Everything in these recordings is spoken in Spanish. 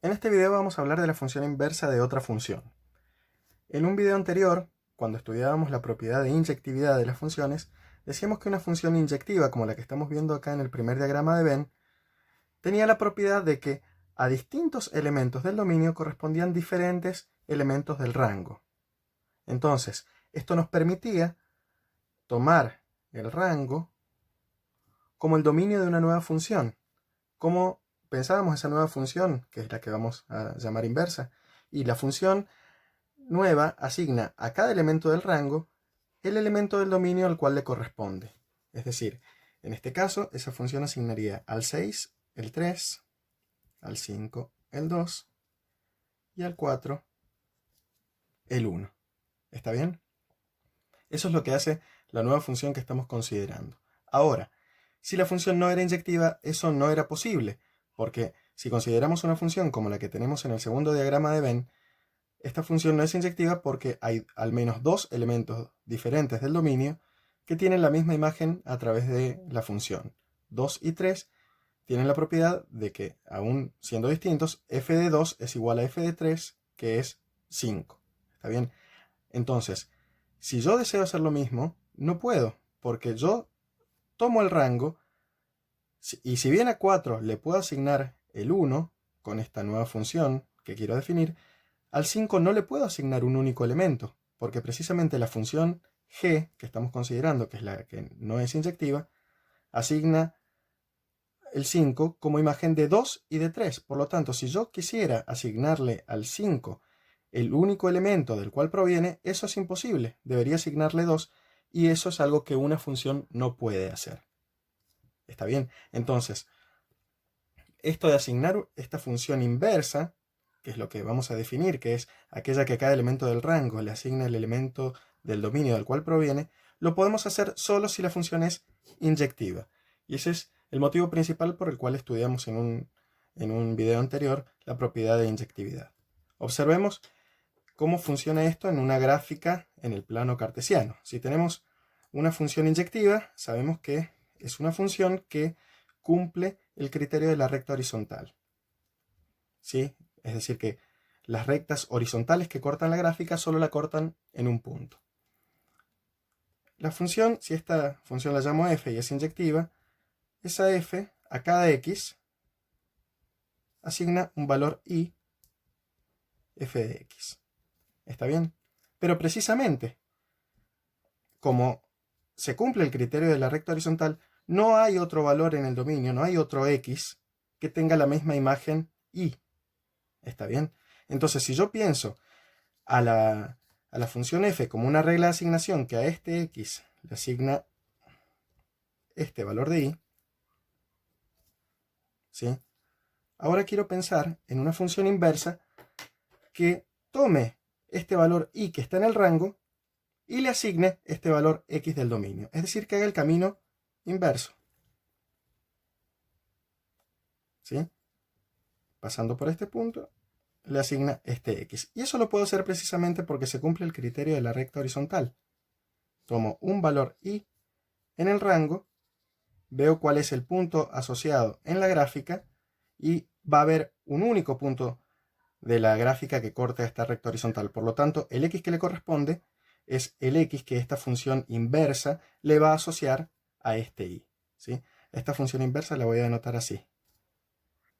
En este video vamos a hablar de la función inversa de otra función. En un video anterior, cuando estudiábamos la propiedad de inyectividad de las funciones, decíamos que una función inyectiva, como la que estamos viendo acá en el primer diagrama de Venn, tenía la propiedad de que a distintos elementos del dominio correspondían diferentes elementos del rango. Entonces, esto nos permitía tomar el rango como el dominio de una nueva función. ¿Cómo pensábamos esa nueva función, que es la que vamos a llamar inversa? Y la función nueva asigna a cada elemento del rango el elemento del dominio al cual le corresponde. Es decir, en este caso, esa función asignaría al 6 el 3, al 5 el 2 y al 4 el 1. ¿Está bien? Eso es lo que hace la nueva función que estamos considerando. Ahora, si la función no era inyectiva, eso no era posible, porque si consideramos una función como la que tenemos en el segundo diagrama de Venn, esta función no es inyectiva porque hay al menos dos elementos diferentes del dominio que tienen la misma imagen a través de la función. 2 y 3 tienen la propiedad de que, aún siendo distintos, f de 2 es igual a f de 3, que es 5. ¿Está bien? Entonces, si yo deseo hacer lo mismo, no puedo, porque yo tomo el rango, y si bien a 4 le puedo asignar el 1 con esta nueva función que quiero definir, al 5 no le puedo asignar un único elemento, porque precisamente la función g que estamos considerando, que es la que no es inyectiva, asigna el 5 como imagen de 2 y de 3. Por lo tanto, si yo quisiera asignarle al 5 el único elemento del cual proviene, eso es imposible. Debería asignarle 2 y eso es algo que una función no puede hacer. ¿Está bien? Entonces, esto de asignar esta función inversa, que es lo que vamos a definir, que es aquella que a cada elemento del rango le asigna el elemento del dominio del cual proviene, lo podemos hacer solo si la función es inyectiva. Y ese es el motivo principal por el cual estudiamos en un video anterior la propiedad de inyectividad. Observemos cómo funciona esto en una gráfica en el plano cartesiano. Si tenemos una función inyectiva, sabemos que es una función que cumple el criterio de la recta horizontal. ¿Sí? Es decir, que las rectas horizontales que cortan la gráfica solo la cortan en un punto. La función, si esta función la llamo f y es inyectiva, esa f a cada x asigna un valor i f de x. ¿Está bien? Pero precisamente, como se cumple el criterio de la recta horizontal, no hay otro valor en el dominio, no hay otro x que tenga la misma imagen y. ¿Está bien? Entonces, si yo pienso a la función f como una regla de asignación que a este x le asigna este valor de y, ¿sí? Ahora quiero pensar en una función inversa que tome este valor y que está en el rango y le asigne este valor x del dominio. Es decir, que haga el camino inverso. ¿Sí? Pasando por este punto, le asigna este x. Y eso lo puedo hacer precisamente porque se cumple el criterio de la recta horizontal. Tomo un valor y en el rango, veo cuál es el punto asociado en la gráfica y va a haber un único punto de la gráfica que corta esta recta horizontal. Por lo tanto, el x que le corresponde es el x que esta función inversa le va a asociar a este y. ¿Sí? Esta función inversa la voy a denotar así.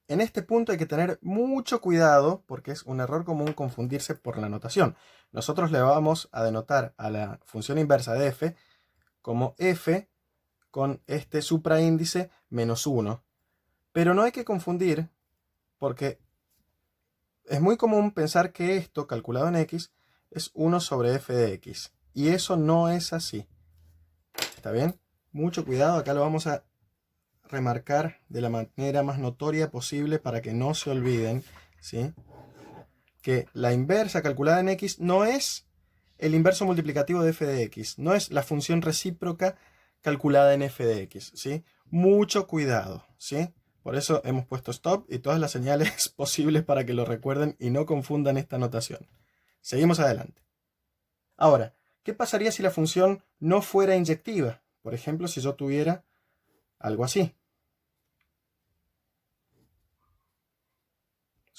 En este punto hay que tener mucho cuidado porque es un error común confundirse por la notación. Nosotros le vamos a denotar a la función inversa de f como f con este supraíndice menos 1. Pero no hay que confundir porque es muy común pensar que esto, calculado en x, es 1 sobre f de x. Y eso no es así. ¿Está bien? Mucho cuidado, acá lo vamos a remarcar de la manera más notoria posible para que no se olviden, ¿sí? Que la inversa calculada en x no es el inverso multiplicativo de f de x, no es la función recíproca calculada en f de x, ¿sí? Mucho cuidado, ¿sí? Por eso hemos puesto stop y todas las señales posibles para que lo recuerden y no confundan esta notación. Seguimos adelante. Ahora, ¿qué pasaría si la función no fuera inyectiva? Por ejemplo, si yo tuviera algo así.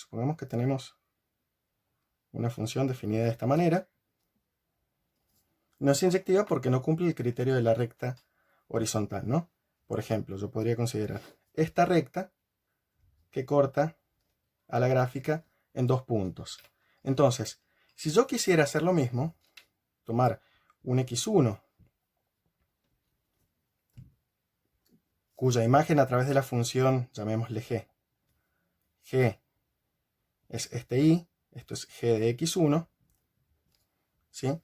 supongamos que tenemos una función definida de esta manera. No es inyectiva porque no cumple el criterio de la recta horizontal, ¿no? Por ejemplo, yo podría considerar esta recta que corta a la gráfica en 2 puntos. Entonces, si yo quisiera hacer lo mismo, tomar un x1 cuya imagen a través de la función, llamémosle g, g es este y, esto es g de x1, ¿sí?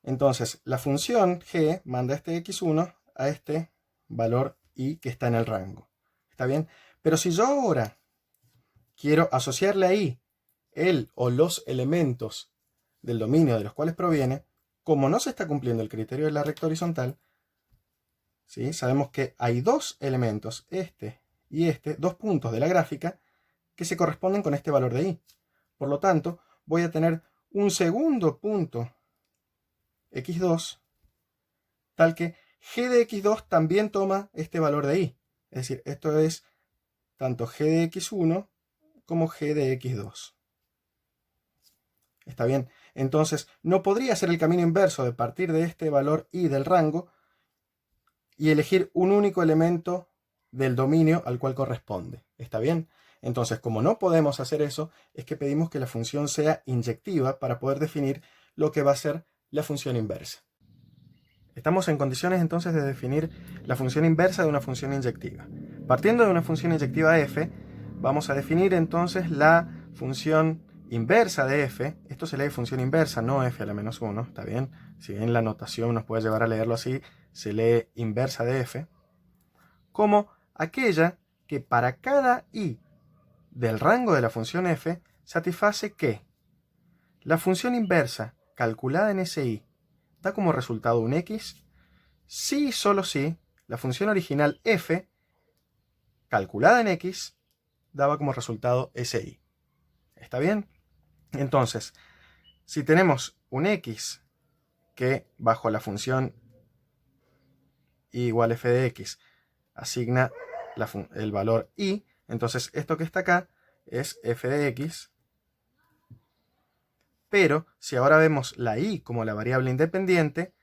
Entonces, la función g manda este x1 a este valor y que está en el rango. ¿Está bien? Pero si yo ahora quiero asociarle ahí el o los elementos del dominio de los cuales proviene, como no se está cumpliendo el criterio de la recta horizontal, ¿sí? Sabemos que hay dos elementos, este y este, dos puntos de la gráfica, que se corresponden con este valor de y. Por lo tanto, voy a tener un segundo punto x2, tal que g de x2 también toma este valor de y. Es decir, esto es tanto g de x1 como g de x2. ¿Está bien? Entonces, no podría ser el camino inverso de partir de este valor y del rango y elegir un único elemento del dominio al cual corresponde. ¿Está bien? Entonces, como no podemos hacer eso, es que pedimos que la función sea inyectiva para poder definir lo que va a ser la función inversa. Estamos en condiciones entonces de definir la función inversa de una función inyectiva. Partiendo de una función inyectiva f, vamos a definir entonces la función inversa de f. Esto se lee función inversa, no f a la menos 1, ¿está bien? Si bien la notación nos puede llevar a leerlo así, se lee inversa de f, como aquella que para cada i del rango de la función f satisface que la función inversa calculada en ese i da como resultado un x, si y solo si la función original f calculada en x daba como resultado ese y. ¿Está bien? Entonces, si tenemos un x que bajo la función y igual f de x asigna el valor y, entonces esto que está acá es f de x, pero si ahora vemos la y como la variable independiente,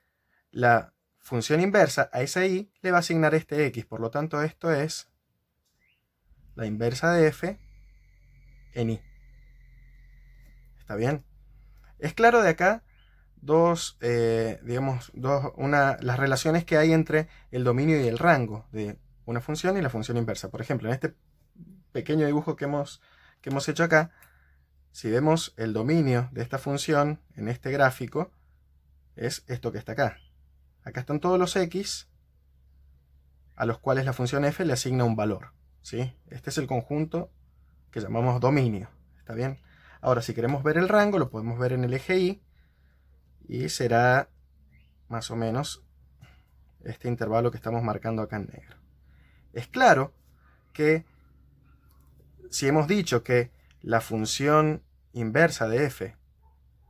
la función inversa a esa y le va a asignar este x, por lo tanto esto es la inversa de f en y. ¿Está bien? Es claro de acá las relaciones que hay entre el dominio y el rango de una función y la función inversa. Por ejemplo, en este pequeño dibujo que hemos hecho acá, si vemos el dominio de esta función en este gráfico, es esto que está acá. Acá están todos los x a los cuales la función f le asigna un valor, ¿sí? Este es el conjunto que llamamos dominio. ¿Está bien? Ahora, si queremos ver el rango, lo podemos ver en el eje y será más o menos este intervalo que estamos marcando acá en negro. Es claro que si hemos dicho que la función inversa de f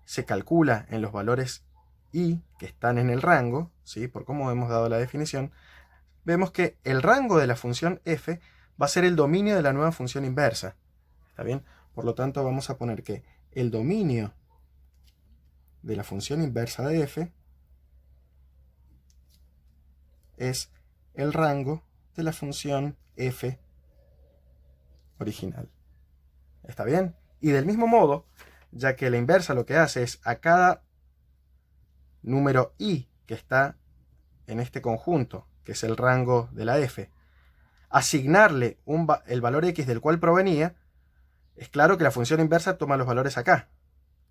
se calcula en los valores y que están en el rango, ¿sí? Por cómo hemos dado la definición, vemos que el rango de la función f va a ser el dominio de la nueva función inversa. ¿Está bien? Por lo tanto, vamos a poner que el dominio de la función inversa de f es el rango de la función f original. ¿Está bien? Y del mismo modo, ya que la inversa lo que hace es a cada número i que está en este conjunto, que es el rango de la f, asignarle el valor x del cual provenía, es claro que la función inversa toma los valores acá,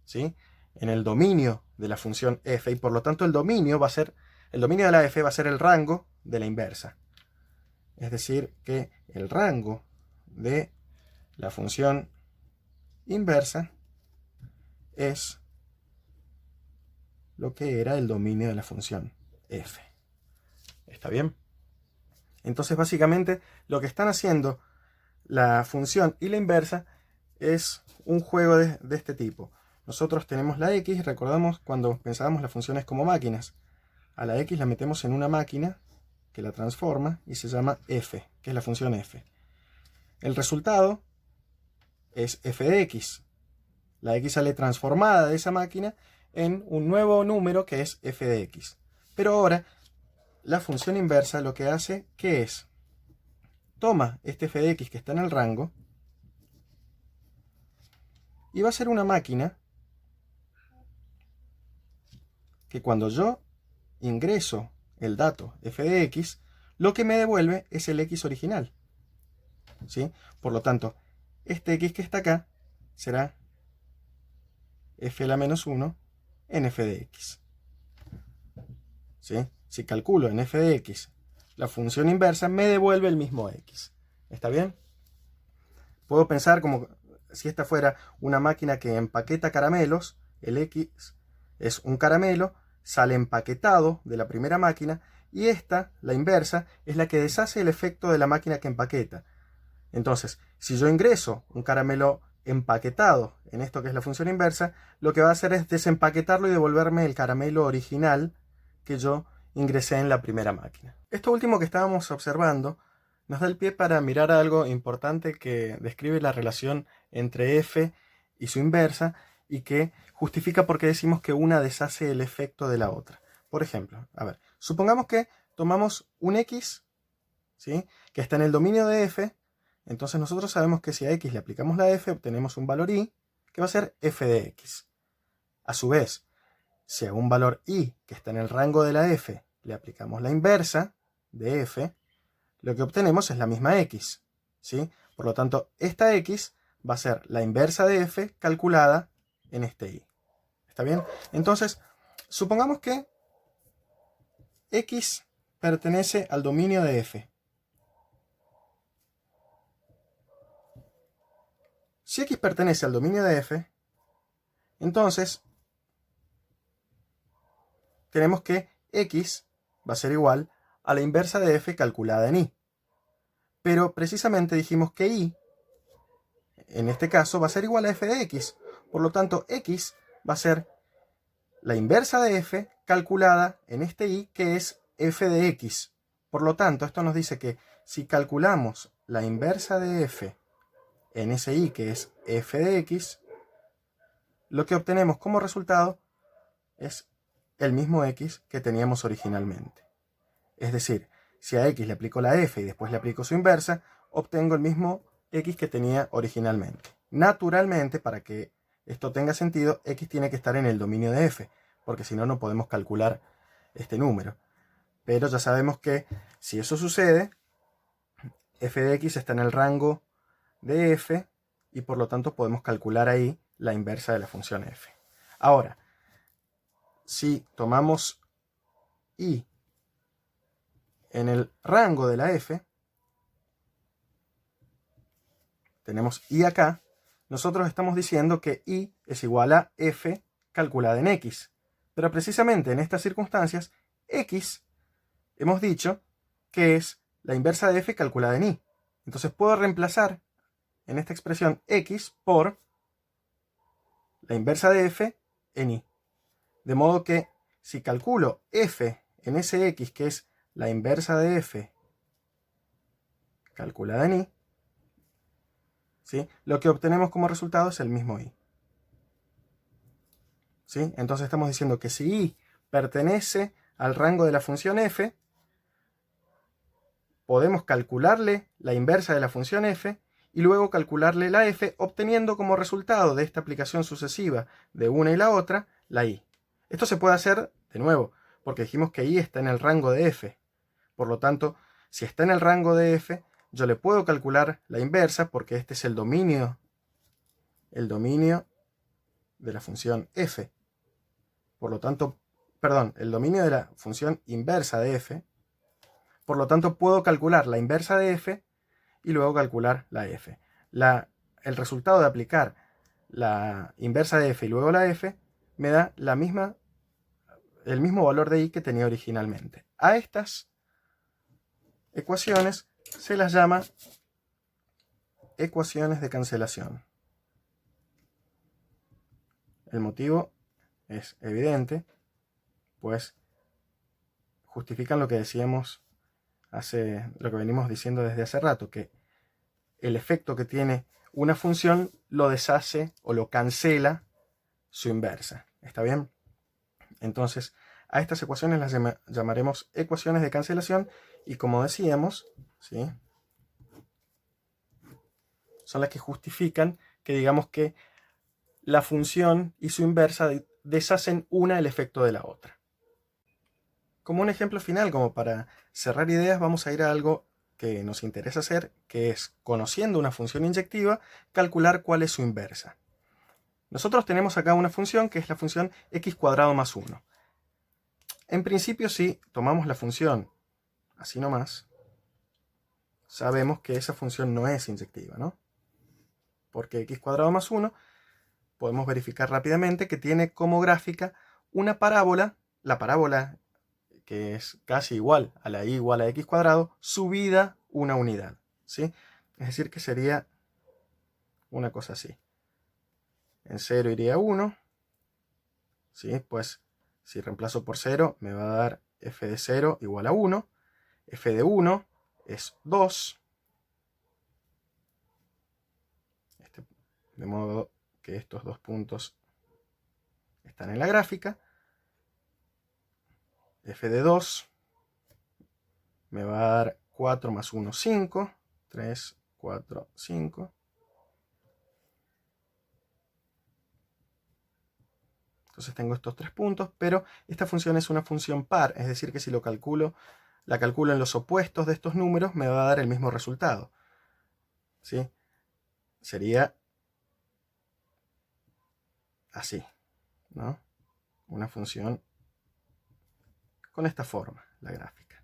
¿sí? En el dominio de la función f, y por lo tanto el dominio de la f va a ser el rango de la inversa. Es decir, que el rango de la función inversa es lo que era el dominio de la función f. ¿Está bien? Entonces, básicamente, lo que están haciendo la función y la inversa es un juego de este tipo. Nosotros tenemos la x, recordamos cuando pensábamos las funciones como máquinas. A la x la metemos en una máquina que la transforma y se llama f, que es la función f. El resultado es f de x. La x sale transformada de esa máquina en un nuevo número que es f de x. Pero ahora, la función inversa lo que hace, ¿qué es? Toma este f de x que está en el rango y va a ser una máquina que cuando yo ingreso el dato f de x, lo que me devuelve es el x original. ¿Sí? Por lo tanto, este x que está acá será f a la menos 1 en f de x. ¿Sí? Si calculo en f de x la función inversa, me devuelve el mismo x. ¿Está bien? Puedo pensar como si esta fuera una máquina que empaqueta caramelos. El x es un caramelo, sale empaquetado de la primera máquina, y esta, la inversa, es la que deshace el efecto de la máquina que empaqueta. Entonces, si yo ingreso un caramelo empaquetado en esto que es la función inversa, lo que va a hacer es desempaquetarlo y devolverme el caramelo original que yo ingresé en la primera máquina. Esto último que estábamos observando nos da el pie para mirar algo importante que describe la relación entre f y su inversa y que justifica por qué decimos que una deshace el efecto de la otra. Por ejemplo, a ver, supongamos que tomamos un x, ¿sí?, que está en el dominio de f. Entonces nosotros sabemos que si a x le aplicamos la f, obtenemos un valor y, que va a ser f de x. A su vez, si a un valor y que está en el rango de la f le aplicamos la inversa de f, lo que obtenemos es la misma x, ¿sí? Por lo tanto, esta x va a ser la inversa de f calculada en este y. ¿Está bien? Entonces, supongamos que x pertenece al dominio de f. Si x pertenece al dominio de f, entonces tenemos que x va a ser igual a la inversa de f calculada en y. Pero precisamente dijimos que y, en este caso, va a ser igual a f de x. Por lo tanto, x va a ser la inversa de f calculada en este y, que es f de x. Por lo tanto, esto nos dice que si calculamos la inversa de f en ese y, que es f de x, lo que obtenemos como resultado es el mismo x que teníamos originalmente. Es decir, si a x le aplico la f y después le aplico su inversa, obtengo el mismo x que tenía originalmente. Naturalmente, para que esto tenga sentido, x tiene que estar en el dominio de f, porque si no, no podemos calcular este número. Pero ya sabemos que si eso sucede, f de x está en el rango de f y por lo tanto podemos calcular ahí la inversa de la función f. Ahora, si tomamos y en el rango de la f, tenemos y acá, nosotros estamos diciendo que y es igual a f calculada en x. Pero precisamente en estas circunstancias, x hemos dicho que es la inversa de f calculada en y. Entonces puedo reemplazar en esta expresión x por la inversa de f en y. De modo que si calculo f en ese x, que es la inversa de f calculada en y, ¿sí?, lo que obtenemos como resultado es el mismo y. ¿Sí? Entonces estamos diciendo que si y pertenece al rango de la función f, podemos calcularle la inversa de la función f y luego calcularle la f, obteniendo como resultado de esta aplicación sucesiva de una y la otra, la y. Esto se puede hacer de nuevo, porque dijimos que y está en el rango de f. Por lo tanto, si está en el rango de f, yo le puedo calcular la inversa, porque este es el dominio de la función f. Por lo tanto, perdón, el dominio de la función inversa de f. Por lo tanto, puedo calcular la inversa de f y luego calcular la f. El resultado de aplicar la inversa de f y luego la f me da el mismo valor de y que tenía originalmente. A estas ecuaciones se las llama ecuaciones de cancelación. El motivo es evidente, pues justifican lo que decíamos lo que venimos diciendo desde hace rato, que el efecto que tiene una función lo deshace o lo cancela su inversa. ¿Está bien? Entonces, a estas ecuaciones las llamaremos ecuaciones de cancelación y, como decíamos, ¿sí?, son las que justifican que digamos que la función y su inversa deshacen una el efecto de la otra. Como un ejemplo final, como para cerrar ideas, vamos a ir a algo que nos interesa hacer, que es, conociendo una función inyectiva, calcular cuál es su inversa. Nosotros tenemos acá una función que es la función x² más 1. En principio, si tomamos la función así nomás, sabemos que esa función no es inyectiva, ¿no? Porque x² más 1, podemos verificar rápidamente que tiene como gráfica una parábola, la parábola que es casi igual a la y igual a x², subida una unidad, ¿sí? Es decir, que sería una cosa así. En 0 iría 1, ¿sí? Pues si reemplazo por 0 me va a dar f de 0 igual a 1, f de 1 es 2, de modo que estos dos puntos están en la gráfica. F de 2 me va a dar 4 más 1, 5, 3, 4, 5. Entonces tengo estos tres puntos, pero esta función es una función par, es decir que si la calculo en los opuestos de estos números, me va a dar el mismo resultado, ¿sí? Sería así, ¿no? Una función con esta forma, la gráfica.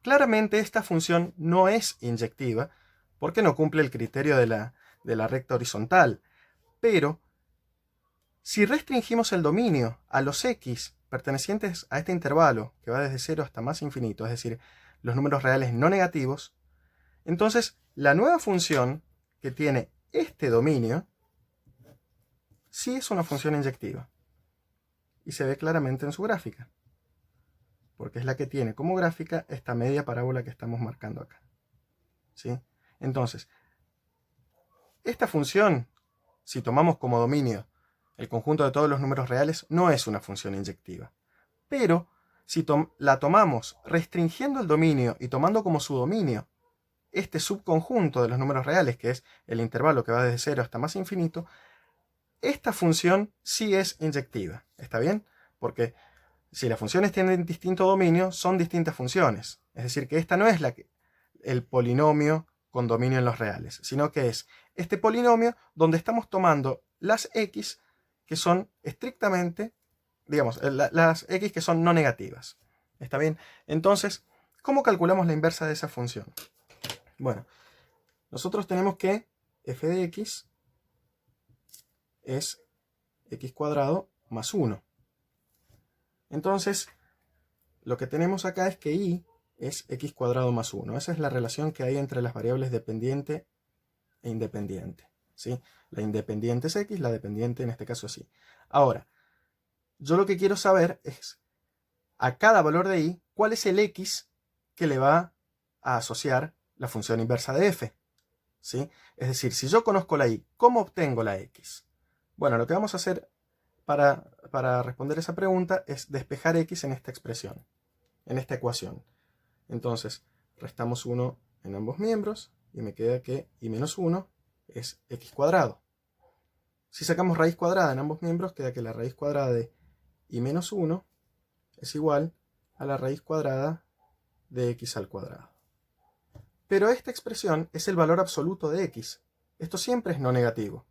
Claramente esta función no es inyectiva, porque no cumple el criterio de la recta horizontal, pero si restringimos el dominio a los x pertenecientes a este intervalo, que va desde 0 hasta más infinito, es decir, los números reales no negativos, entonces la nueva función que tiene este dominio sí es una función inyectiva. Y se ve claramente en su gráfica, porque es la que tiene como gráfica esta media parábola que estamos marcando acá, ¿sí? Entonces, esta función, si tomamos como dominio el conjunto de todos los números reales, no es una función inyectiva. Pero si la tomamos restringiendo el dominio y tomando como su dominio este subconjunto de los números reales, que es el intervalo que va desde 0 hasta más infinito, esta función sí es inyectiva. ¿Está bien? Porque si las funciones tienen distinto dominio, son distintas funciones. Es decir, que esta no es el polinomio con dominio en los reales, sino que es este polinomio donde estamos tomando las x que son estrictamente, digamos, las x que son no negativas. ¿Está bien? Entonces, ¿cómo calculamos la inversa de esa función? Bueno, nosotros tenemos que f de x es x² más 1. Entonces, lo que tenemos acá es que y es x² más 1. Esa es la relación que hay entre las variables dependiente e independiente, ¿sí? La independiente es x, la dependiente en este caso es y. Ahora, yo lo que quiero saber es, a cada valor de y, cuál es el x que le va a asociar la función inversa de f, ¿sí? Es decir, si yo conozco la y, ¿cómo obtengo la x? Bueno, lo que vamos a hacer para responder esa pregunta es despejar x en esta expresión, en esta ecuación. Entonces, restamos 1 en ambos miembros y me queda que y menos 1 es x². Si sacamos raíz cuadrada en ambos miembros, queda que la raíz cuadrada de y menos 1 es igual a la raíz cuadrada de x². Pero esta expresión es el valor absoluto de x. Esto siempre es no negativo.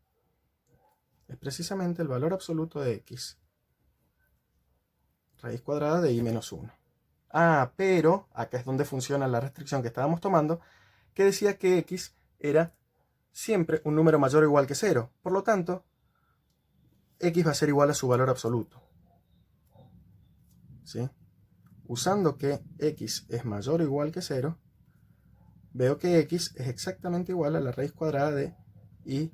Es precisamente el valor absoluto de x. Raíz cuadrada de y menos 1. Ah, pero acá es donde funciona la restricción que estábamos tomando, que decía que x era siempre un número mayor o igual que 0. Por lo tanto, x va a ser igual a su valor absoluto, ¿sí? Usando que x es mayor o igual que 0, veo que x es exactamente igual a la raíz cuadrada de y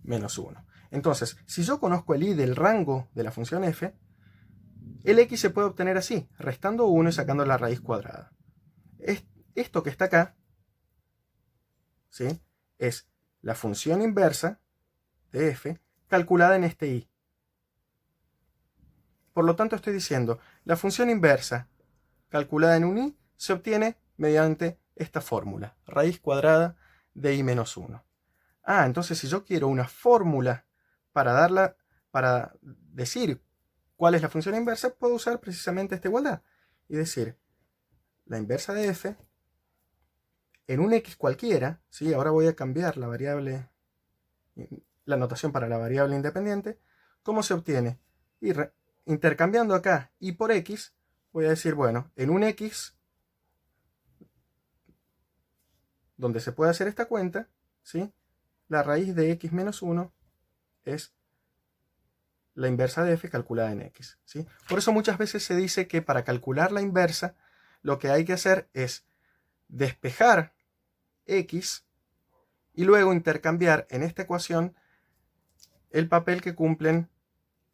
menos 1. Entonces, si yo conozco el y del rango de la función f, el x se puede obtener así, restando 1 y sacando la raíz cuadrada. Esto que está acá, ¿sí?, es la función inversa de f calculada en este y. Por lo tanto, estoy diciendo, la función inversa calculada en un y se obtiene mediante esta fórmula, raíz cuadrada de i menos 1. Ah, entonces si yo quiero una fórmula para decir cuál es la función inversa, puedo usar precisamente esta igualdad y decir la inversa de f en un x cualquiera, ¿sí? Ahora voy a cambiar la variable, la notación para la variable independiente. ¿Cómo se obtiene? Intercambiando acá y por x, voy a decir, bueno, en un x, donde se puede hacer esta cuenta, ¿sí? La raíz de x menos 1 es la inversa de f calculada en x, ¿sí? Por eso muchas veces se dice que para calcular la inversa, lo que hay que hacer es despejar x y luego intercambiar en esta ecuación el papel que cumplen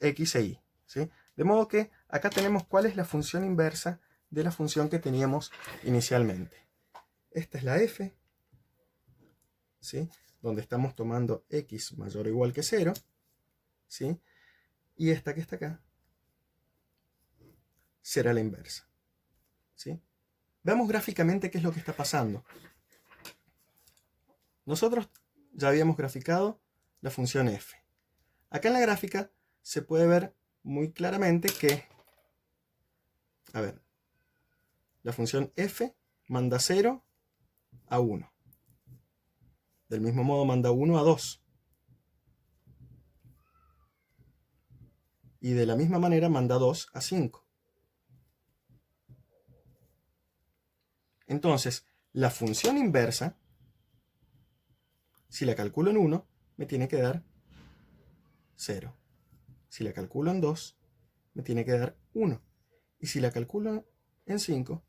x e y, ¿sí? De modo que acá tenemos cuál es la función inversa de la función que teníamos inicialmente. Esta es la f, ¿sí? Donde estamos tomando x mayor o igual que 0, ¿sí? Y esta que está acá será la inversa, ¿sí? Veamos gráficamente qué es lo que está pasando. Nosotros ya habíamos graficado la función f. Acá en la gráfica se puede ver muy claramente que, a ver, la función f manda 0 a 1. Del mismo modo manda 1 a 2. Y de la misma manera manda 2 a 5. Entonces, la función inversa, si la calculo en 1, me tiene que dar 0. Si la calculo en 2, me tiene que dar 1. Y si la calculo en 5,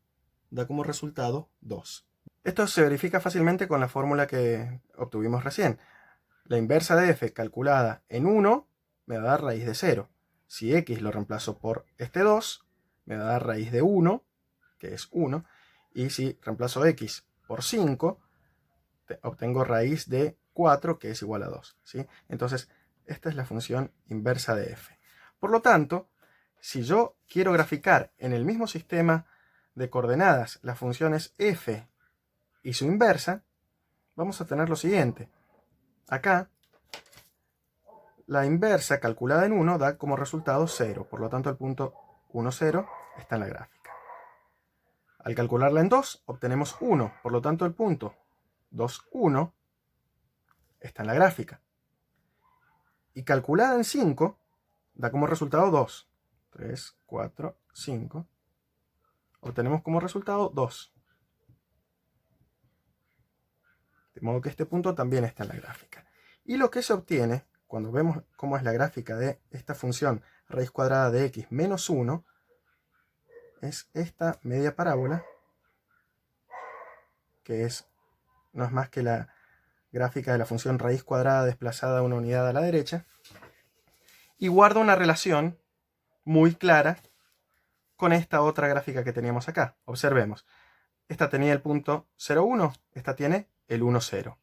da como resultado 2. Esto se verifica fácilmente con la fórmula que obtuvimos recién. La inversa de f calculada en 1 me va a dar raíz de 0. Si x lo reemplazo por este 2, me va a dar raíz de 1, que es 1. Y si reemplazo x por 5, obtengo raíz de 4, que es igual a 2, ¿sí? Entonces, esta es la función inversa de f. Por lo tanto, si yo quiero graficar en el mismo sistema de coordenadas las funciones f y su inversa, vamos a tener lo siguiente. Acá, la inversa calculada en 1 da como resultado 0. Por lo tanto, el punto 1, 0 está en la gráfica. Al calcularla en 2, obtenemos 1. Por lo tanto, el punto 2, 1 está en la gráfica. Y calculada en 5, da como resultado 2. 3, 4, 5. Obtenemos como resultado 2. De modo que este punto también está en la gráfica. Y lo que se obtiene, cuando vemos cómo es la gráfica de esta función raíz cuadrada de x menos 1, es esta media parábola, que no es más que la gráfica de la función raíz cuadrada desplazada una unidad a la derecha, y guarda una relación muy clara con esta otra gráfica que teníamos acá. Observemos, esta tenía el punto 0, 1, esta tiene el 1, 0.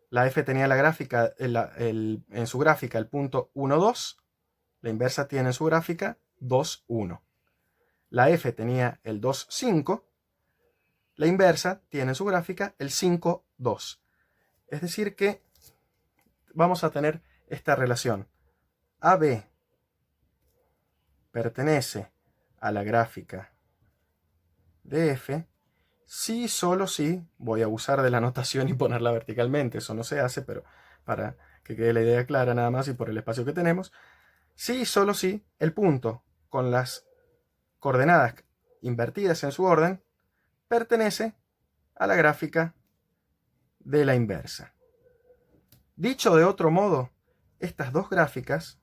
La f tenía la gráfica, en su gráfica el punto 1, 2, la inversa tiene en su gráfica 2, 1. La f tenía el 2, 5, la inversa tiene en su gráfica el 5, 2. Es decir que vamos a tener esta relación. AB pertenece a la gráfica de f si, solo si, voy a usar de la notación y ponerla verticalmente, eso no se hace, pero para que quede la idea clara nada más y por el espacio que tenemos, si, solo si, el punto con las coordenadas invertidas en su orden pertenece a la gráfica de la inversa. Dicho de otro modo, estas dos gráficas,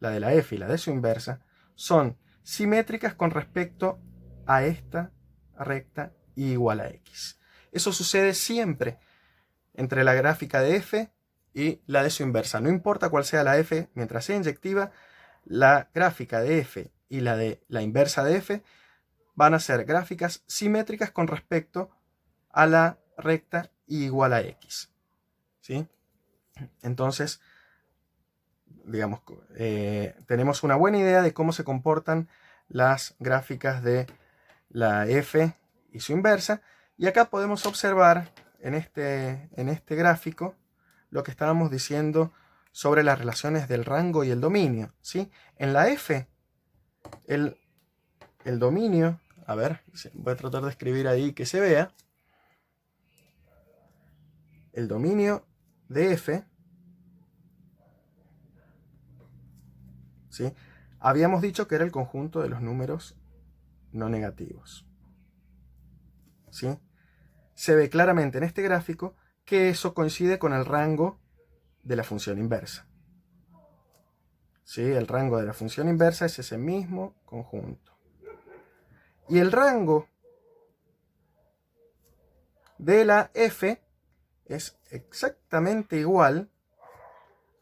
la de la f y la de su inversa, son simétricas con respecto a esta recta igual a x. Eso sucede siempre entre la gráfica de f y la de su inversa. No importa cuál sea la f, mientras sea inyectiva, la gráfica de f y la de la inversa de f van a ser gráficas simétricas con respecto a la recta igual a x. ¿sí? Entonces, digamos, tenemos una buena idea de cómo se comportan las gráficas de la f y su inversa. Y acá podemos observar en este gráfico lo que estábamos diciendo sobre las relaciones del rango y el dominio, ¿sí? En la f, el dominio, a ver, voy a tratar de escribir ahí que se vea. El dominio de f, ¿sí? Habíamos dicho que era el conjunto de los números no negativos, ¿sí? Se ve claramente en este gráfico que eso coincide con el rango de la función inversa, ¿sí? El rango de la función inversa es ese mismo conjunto. Y el rango de la f es exactamente igual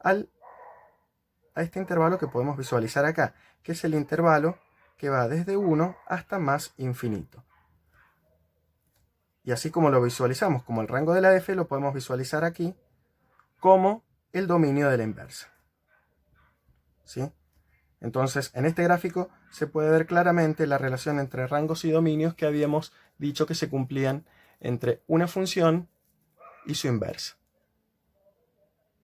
a este intervalo que podemos visualizar acá, que es el intervalo que va desde 1 hasta más infinito. Y así como lo visualizamos como el rango de la f, lo podemos visualizar aquí como el dominio de la inversa, ¿sí? Entonces, en este gráfico se puede ver claramente la relación entre rangos y dominios que habíamos dicho que se cumplían entre una función y su inversa.